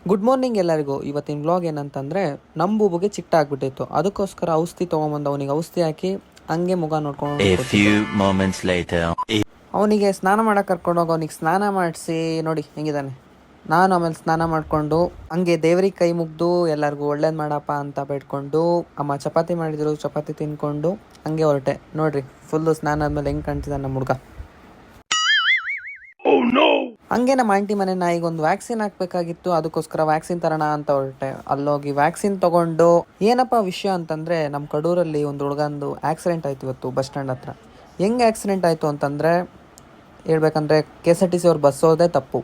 Good morning ಎಲ್ಲರಿಗೂ. ಇವತ್ತಿನ vlog ಏನಂತಂದರೆ ನಮ್ಮ ಬೂಬುಗೆ ಚಿಟ್ಟ ಆಗ್ಬಿಟ್ಟಿತ್ತು. ಅದಕ್ಕೋಸ್ಕರ ಔಷಧಿ ತೊಗೊಂಬಂದು ಅವನಿಗೆ ಔಷಧಿ ಹಾಕಿ ಹಂಗೆ ಮುಖ ನೋಡ್ಕೊಂಡು ಅವನಿಗೆ ಸ್ನಾನ ಮಾಡಕ್ಕೆ ಕರ್ಕೊಂಡೋಗಿ ಅವನಿಗೆ ಸ್ನಾನ ಮಾಡಿಸಿ ನೋಡಿ ಹೆಂಗಿದ್ದಾನೆ. ನಾನು ಆಮೇಲೆ ಸ್ನಾನ ಮಾಡಿಕೊಂಡು ಹಂಗೆ ದೇವ್ರಿಗೆ ಕೈ ಮುಗ್ದು ಎಲ್ಲರಿಗೂ ಒಳ್ಳೇದು ಮಾಡಪ್ಪ ಅಂತ ಬೇಡ್ಕೊಂಡು ಅಮ್ಮ ಚಪಾತಿ ಮಾಡಿದ್ರು, ಚಪಾತಿ ತಿನ್ಕೊಂಡು ಹಂಗೆ ಹೊರಟೆ. ನೋಡ್ರಿ ಫುಲ್ಲು ಸ್ನಾನ ಆದಮೇಲೆ ಹೆಂಗೆ ಕಾಣ್ತಿದ್ದಾನೆ ನಮ್ಮ ಹುಡುಗ. ಹಂಗೆ ನಮ್ಮ ಆಂಟಿ ಮನೆ ನಾಯಿಗೊಂದು ವ್ಯಾಕ್ಸಿನ್ ಹಾಕ್ಬೇಕಾಗಿತ್ತು. ಅದಕ್ಕೋಸ್ಕರ ವ್ಯಾಕ್ಸಿನ್ ತರೋಣ ಅಂತ ಹೊರಟೆ. ಅಲ್ಲೋಗಿ ವ್ಯಾಕ್ಸಿನ್ ತಗೊಂಡು ಏನಪ್ಪ ವಿಷಯ ಅಂತಂದರೆ ನಮ್ಮ ಕಡೂರಲ್ಲಿ ಒಂದು ಹುಡುಗಂದು ಆಕ್ಸಿಡೆಂಟ್ ಆಯಿತು ಇವತ್ತು ಬಸ್ ಸ್ಟ್ಯಾಂಡ್ ಹತ್ರ. ಹೆಂಗೆ ಆಕ್ಸಿಡೆಂಟ್ ಆಯಿತು ಅಂತಂದರೆ ಹೇಳ್ಬೇಕಂದ್ರೆ KSRTC ಅವ್ರು ಬಸ್ ಹೋದೇ ತಪ್ಪು.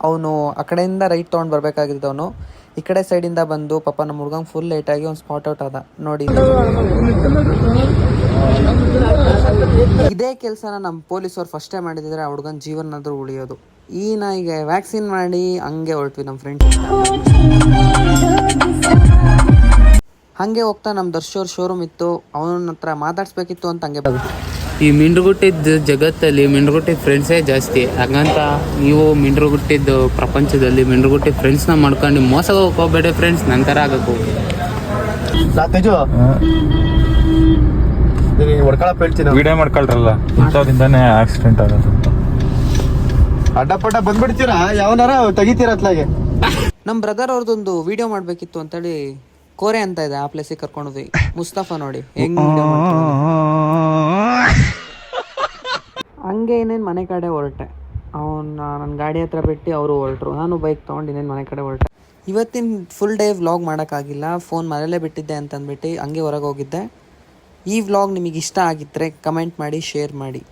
ಅವನು ಆ ಕಡೆಯಿಂದ ರೈಟ್ ತೊಗೊಂಡು ಬರಬೇಕಾಗಿದ್ದವನು ಈ ಕಡೆ ಸೈಡಿಂದ ಬಂದು ಪಾಪ ನಮ್ಮ ಹುಡುಗಂಗೆ ಫುಲ್ ಲೇಟಾಗಿ ಒಂದು ಸ್ಪಾಟ್ ಔಟ್ ಆದ ನೋಡಿ. ಇದೇ ಕೆಲಸನ ನಮ್ಮ ಪೊಲೀಸವ್ರು ಫಸ್ಟೇ ಮಾಡಿದ್ರೆ ಆ ಹುಡುಗನ ಜೀವನಾದ್ರೂ ಉಳಿಯೋದು. ಈ ನಾಯಿಗೆ ವ್ಯಾಕ್ಸಿನ್ ಮಾಡಿ ಹಂಗೆ ಹೊರಟ್ವಿ ನಮ್ಮ ಫ್ರೆಂಡ್ಸ್. ಹಂಗೆ ಹೋಗ್ತಾ ನಮ್ಮ ದರ್ಶೋರ್ ಶೋರೂಮ್ ಇತ್ತು, ಅವನ ಹತ್ರ ಮಾತಾಡ್ಸ್ಬೇಕಿತ್ತು ಅಂತ ಹಂಗೆ ಬಂದು. ಈ ಮಿಂಡ್ರುಗುಟ್ಟಿದ್ದ ಜಗತ್ತಲ್ಲಿ ಮಿಂಡ್ರುಗುಟ್ಟಿದ ಫ್ರೆಂಡ್ಸೇ ಜಾಸ್ತಿ. ಹಾಗಂತ ನೀವು ಮಿಂಡ್ರುಗುಟ್ಟಿದ್ದು ಪ್ರಪಂಚದಲ್ಲಿ ಮಿಂಡ್ರುಗುಟ್ಟಿದ ಫ್ರೆಂಡ್ಸ್ನ ಮಾಡ್ಕೊಂಡು ಮೋಸ ಹೋಗ್ಬೇಡಿ ಫ್ರೆಂಡ್ಸ್. ನಂತರ ಆಗಬೇಕು ವಿಡಿಯೋ ಮಾಡ್ಕೊಳ್ರಲ್ಲ, ಇಂಥವ್ರಿಂದಾನೇ ಆಕ್ಸಿಡೆಂಟ್ ಆಗೋದು. ಅಡ್ಡಪಡ್ಡ ಬಂದ್ಬಿಡ್ತೀರಾ, ಯಾವನಾರ ತೆಗಿತೀರಾ ಅತ್ಲಾಗೆ. ನಮ್ಮ ಬ್ರದರ್ ಅವ್ರದ್ದೊಂದು ವಿಡಿಯೋ ಮಾಡಬೇಕಿತ್ತು ಅಂತೇಳಿ ಕೋರೆ ಅಂತ ಇದೆ, ಆ ಪ್ಲೇಸಿಗೆ ಕರ್ಕೊಂಡೋದ್ವಿ. ಮುಸ್ತಫಾ ನೋಡಿ ಹೆಂಗ್ ವಿಡಿಯೋ ಹಂಗೆ ಇನ್ನೇನು ಮನೆ ಕಡೆ ಹೊರಟೆ. ನನ್ನ ಗಾಡಿ ಹತ್ರ ಬಿಟ್ಟು ಅವರು ಹೊರಟರು. ನಾನು ಬೈಕ್ ತೊಗೊಂಡು ಇನ್ನೇನು ಮನೆ ಕಡೆ ಹೊರಟೆ. ಇವತ್ತಿನ ಫುಲ್ ಡೇ ವ್ಲಾಗ್ ಮಾಡೋಕ್ಕಾಗಿಲ್ಲ, ಫೋನ್ ಮನೇಲೇ ಬಿಟ್ಟಿದ್ದೆ ಅಂತಂದ್ಬಿಟ್ಟು ಹಂಗೆ ಹೊರಗೆ ಹೋಗಿದ್ದೆ. ಈ ವ್ಲಾಗ್ ನಿಮಗೆ ಇಷ್ಟ ಆಗಿದ್ದರೆ ಕಮೆಂಟ್ ಮಾಡಿ, ಶೇರ್ ಮಾಡಿ.